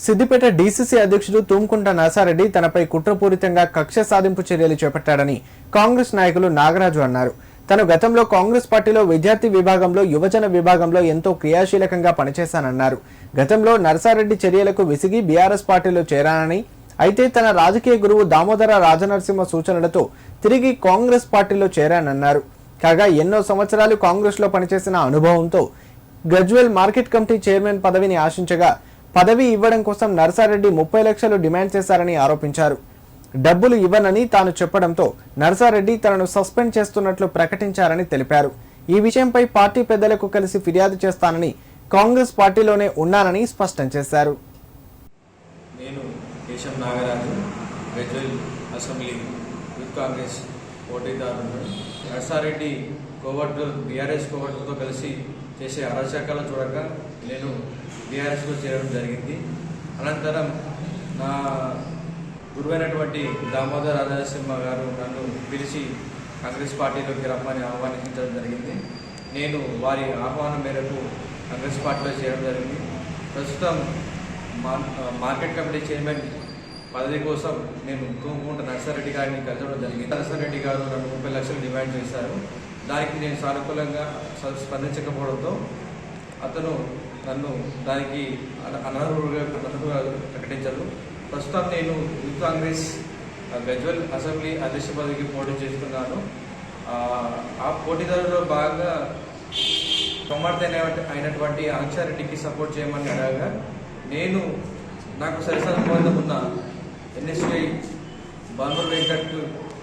Siddipet DCC అధ్యక్షుడు తుమ్కుంట నర్సారెడ్డి తనపై కుట్రపూరితంగా కక్ష సాధింపు చర్యలు చేపట్టాడని కాంగ్రెస్ నాయకులు నాగరాజు అన్నారు. తను గతంలో కాంగ్రెస్ పార్టీలో విద్యార్థి విభాగంలో, యువజన విభాగంలో ఎంతో క్రియాశీలకంగా పనిచేశానన్నారు. గతంలో నర్సారెడ్డి చర్యలకు విసిగి బీఆర్ఎస్ పార్టీలో చేరానని, అయితే తన రాజకీయ గురువు దామోదర రాజనరసింహ సూచనలతో తిరిగి కాంగ్రెస్ పార్టీలో చేరానన్నారు. కాగా ఎన్నో సంవత్సరాలు కాంగ్రెస్ లో పనిచేసిన అనుభవంతో గజ్వేల్ మార్కెట్ కమిటీ చైర్మన్ పదవిని ఆశించగా పదవి ఇవ్వడం కోసం నర్సారెడ్డి 30 లక్షలు డిమాండ్ చేశారని ఆరోపించారు. డబ్బులు ఇవ్వనని తాను చెప్పడంతో నర్సారెడ్డి తనను సస్పెండ్ చేస్తున్నట్లు ప్రకటించారని తెలిపారు. ఈ విషయంపై పార్టీ పెద్దలకు కలిసి ఫిర్యాదు చేస్తానని, కాంగ్రెస్ పార్టీలోనే ఉన్నానని స్పష్టం చేశారు. నేను కేశం నాగరాజు, గజ్వేల్ అసెంబ్లీ యూత్ కాంగ్రెస్ పోటీదారుడు. నర్సారెడ్డి కోవర్టు బీఆర్ఎస్ కోవర్టుతో కలిసి చేసే అరాచకాలను చూడక నేను బీఆర్ఎస్లో చేరడం జరిగింది. అనంతరం నా గురువైనటువంటి దామోదర రాజనరసింహ గారు నన్ను పిలిచి కాంగ్రెస్ పార్టీలోకి రమ్మని ఆహ్వానించడం జరిగింది. నేను వారి ఆహ్వానం మేరకు కాంగ్రెస్ పార్టీలో చేరడం జరిగింది. ప్రస్తుతం మార్కెట్ కమిటీ చైర్మన్ పదవి కోసం నేను తుమ్కుంట నర్సారెడ్డి గారిని కలవడం జరిగింది. నర్సారెడ్డి గారు నన్ను 30 లక్షలు డిమాండ్ చేశారు. దానికి నేను సానుకూలంగా స్పందించకపోవడంతో అతను నన్ను దానికి అనర్హులుగా ప్రకటించారు. ప్రస్తుతం నేను యూత్ కాంగ్రెస్ గజ్వేల్ అసెంబ్లీ అధ్యక్ష పదవికి పోటీ చేస్తున్నాను. ఆ పోటీదారులో భాగంగా కుమార్తె అయినటువంటి ఆంక్షారెడ్డికి సపోర్ట్ చేయమని అడగగా నేను నాకు సరిసంబంధం ఉన్న ఎన్ఎస్ఐ బాన్మర్ వెంకట్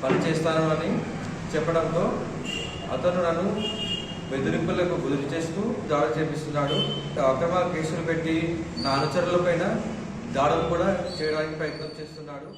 పనిచేస్తాను అని చెప్పడంతో అతను నన్ను బెదిరింపులకు గురి చేస్తూ దాడులు చేపిస్తున్నాడు. అక్రమ కేసులు పెట్టి నా అనుచరులపైన దాడులు కూడా చేయడానికి ప్రయత్నం చేస్తున్నాడు.